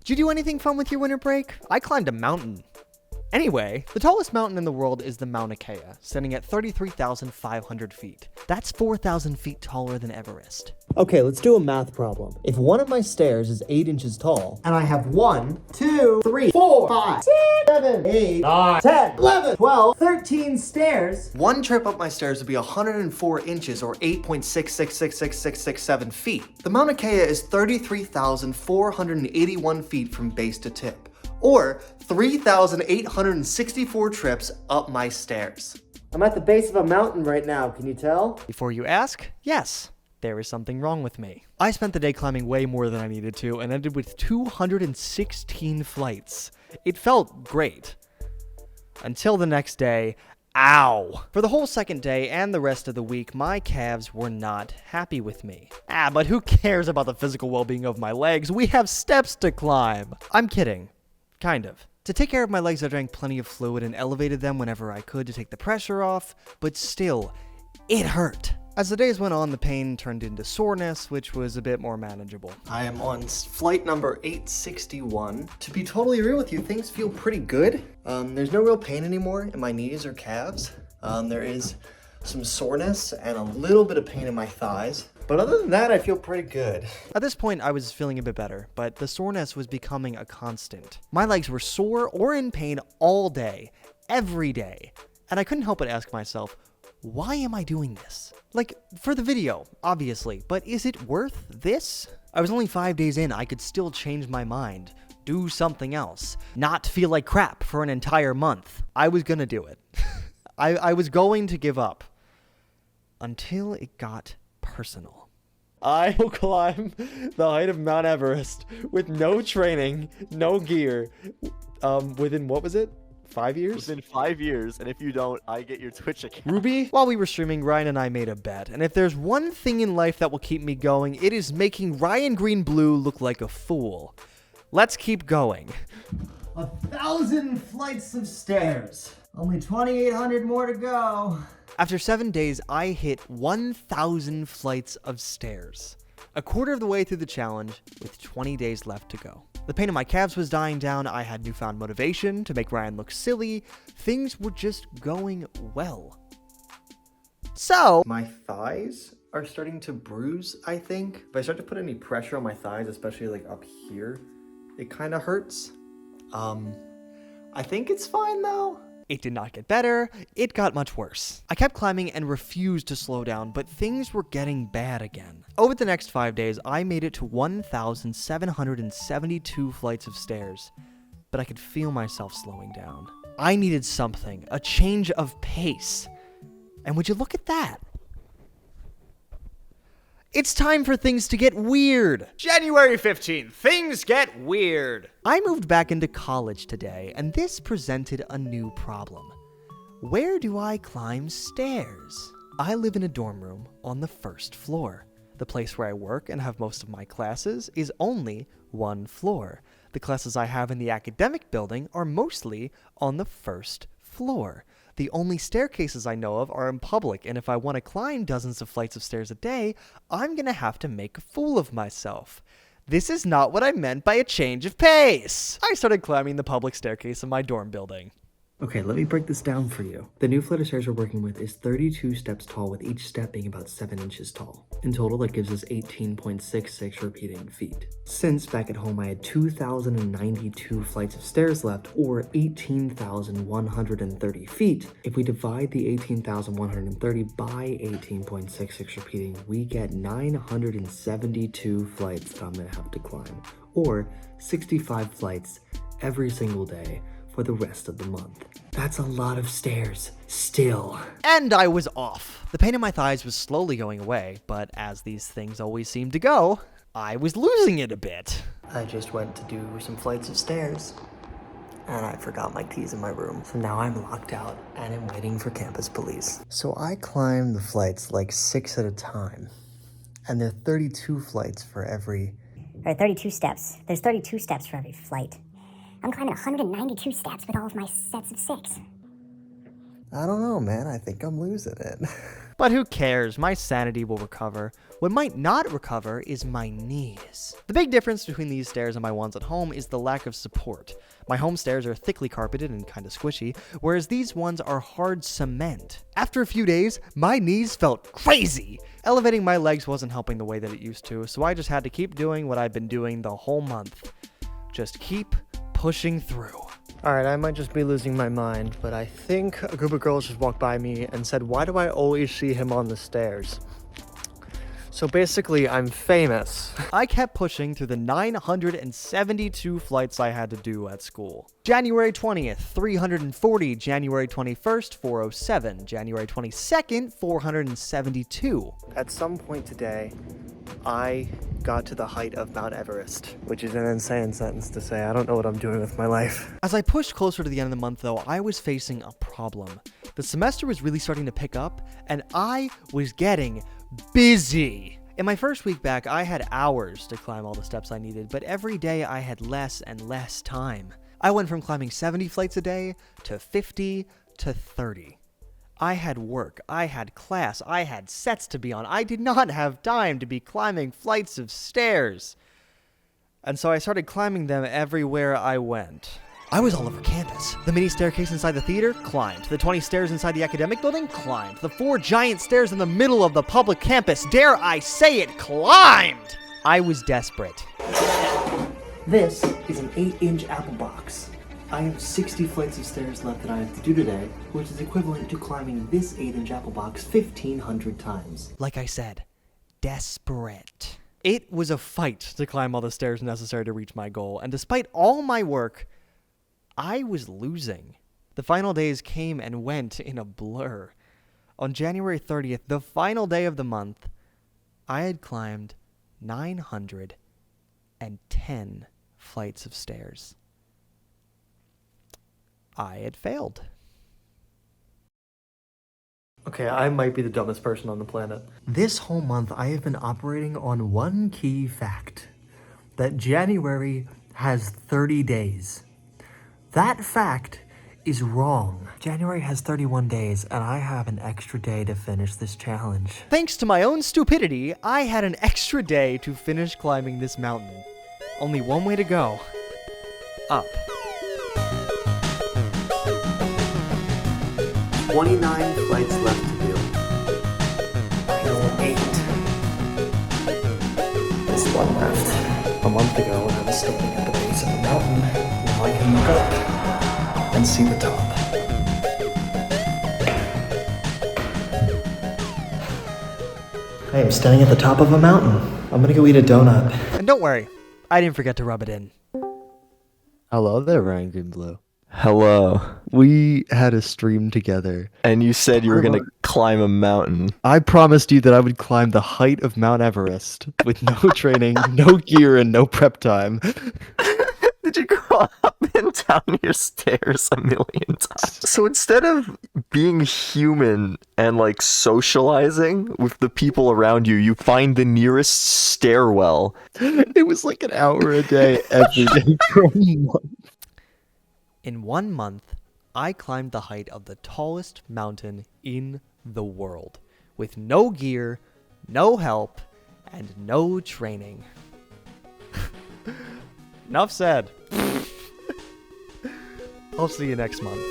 Did you do anything fun with your winter break? I climbed a mountain. Anyway, the tallest mountain in the world is the Mauna Kea, standing at 33,500 feet. That's 4,000 feet taller than Everest. Okay, let's do a math problem. If one of my stairs is 8 inches tall, and I have 1, 2, 3, 4, 5, 6, 7, 8, 9, 10, 11, 12, 13 stairs, one trip up my stairs would be 104 inches or 8.6666667 feet. The Mauna Kea is 33,481 feet from base to tip, or 3,864 trips up my stairs. I'm at the base of a mountain right now, can you tell? Before you ask, yes, there is something wrong with me. I spent the day climbing way more than I needed to and ended with 216 flights. It felt great. Until the next day, ow! For the whole second day and the rest of the week, my calves were not happy with me. But who cares about the physical well-being of my legs? We have steps to climb. I'm kidding. Kind of. To take care of my legs, I drank plenty of fluid and elevated them whenever I could to take the pressure off, but still, it hurt. As the days went on, the pain turned into soreness, which was a bit more manageable. I am on flight number 861. To be totally real with you, things feel pretty good. There's no real pain anymore in my knees or calves. There is some soreness and a little bit of pain in my thighs. But other than that, I feel pretty good. At this point, I was feeling a bit better, but the soreness was becoming a constant. My legs were sore or in pain all day, every day. And I couldn't help but ask myself, why am I doing this? Like, for the video, obviously, but is it worth this? I was only 5 days in, I could still change my mind, do something else, not feel like crap for an entire month. I was gonna do it. I was going to give up. Until it got personal. I will climb the height of Mount Everest with no training, no gear, within, what was it? 5 years? Within 5 years, and if you don't, I get your Twitch account. Ruby? While we were streaming, Ryan and I made a bet, and if there's one thing in life that will keep me going, it is making Ryan Green Blue look like a fool. Let's keep going. 1,000 flights of stairs. Only 2,800 more to go. After 7 days, I hit 1,000 flights of stairs. A quarter of the way through the challenge, with 20 days left to go. The pain in my calves was dying down, I had newfound motivation to make Ryan look silly, things were just going well. So, my thighs are starting to bruise, I think. If I start to put any pressure on my thighs, especially like up here, it kind of hurts. I think it's fine though. It did not get better, it got much worse. I kept climbing and refused to slow down, but things were getting bad again. Over the next 5 days, I made it to 1,772 flights of stairs, but I could feel myself slowing down. I needed something, a change of pace. And would you look at that? It's time for things to get weird. January 15th, things get weird. I moved back into college today, and this presented a new problem. Where do I climb stairs? I live in a dorm room on the first floor. The place where I work and have most of my classes is only one floor. The classes I have in the academic building are mostly on the first floor. The only staircases I know of are in public, and if I want to climb dozens of flights of stairs a day, I'm gonna have to make a fool of myself. This is not what I meant by a change of pace. I started climbing the public staircase in my dorm building. Okay, let me break this down for you. The new flight of stairs we're working with is 32 steps tall, with each step being about 7 inches tall. In total, that gives us 18.66 repeating feet. Since back at home I had 2,092 flights of stairs left, or 18,130 feet, if we divide the 18,130 by 18.66 repeating, we get 972 flights that I'm gonna have to climb, or 65 flights every single day for the rest of the month. That's a lot of stairs, still. And I was off. The pain in my thighs was slowly going away, but as these things always seem to go, I was losing it a bit. I just went to do some flights of stairs, and I forgot my keys in my room. So now I'm locked out, and I'm waiting for campus police. So I climb the flights like 6 at a time, and there are 32 flights for every... There are 32 steps. There's 32 steps for every flight. I'm climbing 192 steps with all of my sets of 6. I don't know, man. I think I'm losing it. But who cares? My sanity will recover. What might not recover is my knees. The big difference between these stairs and my ones at home is the lack of support. My home stairs are thickly carpeted and kind of squishy, whereas these ones are hard cement. After a few days, my knees felt crazy. Elevating my legs wasn't helping the way that it used to, so I just had to keep doing what I've been doing the whole month. Just keep pushing through. Alright, I might just be losing my mind, but I think a group of girls just walked by me and said, "Why do I always see him on the stairs?" So basically, I'm famous. I kept pushing through the 972 flights I had to do at school. January 20th, 340. January 21st, 407. January 22nd, 472. At some point today, I got to the height of Mount Everest, which is an insane sentence to say. I don't know what I'm doing with my life. As I pushed closer to the end of the month, though, I was facing a problem. The semester was really starting to pick up, and I was getting busy. In my first week back, I had hours to climb all the steps I needed, but every day I had less and less time. I went from climbing 70 flights a day to 50 to 30. I had work, I had class, I had sets to be on. I did not have time to be climbing flights of stairs. And so I started climbing them everywhere I went. I was all over campus. The mini staircase inside the theater, climbed. The 20 stairs inside the academic building, climbed. The 4 giant stairs in the middle of the public campus, dare I say it, climbed! I was desperate. This is an 8-inch apple box. I have 60 flights of stairs left that I have to do today, which is equivalent to climbing this 8-inch apple box 1,500 times. Like I said, desperate. It was a fight to climb all the stairs necessary to reach my goal, and despite all my work, I was losing. The final days came and went in a blur. On January 30th, the final day of the month, I had climbed 910 flights of stairs. I had failed. Okay, I might be the dumbest person on the planet. This whole month, I have been operating on one key fact. That January has 30 days. That fact is wrong. January has 31 days, and I have an extra day to finish this challenge. Thanks to my own stupidity, I had an extra day to finish climbing this mountain. Only one way to go. Up. 29 flights left to do. Final 8. This one left. A month ago, when I was standing at the base of the mountain, now I can look up and see the top. I am standing at the top of a mountain. I'm gonna go eat a donut. And don't worry, I didn't forget to rub it in. Hello there, Ryan Greenblue. Hello. We had a stream together. And you said you were going to climb a mountain. I promised you that I would climb the height of Mount Everest with no training, no gear, and no prep time. Did you go up and down your stairs a million times? So instead of being human and like socializing with the people around you, you find the nearest stairwell. It was like an hour a day every day for a month. In 1 month, I climbed the height of the tallest mountain in the world, with no gear, no help, and no training. Enough said. I'll see you next month.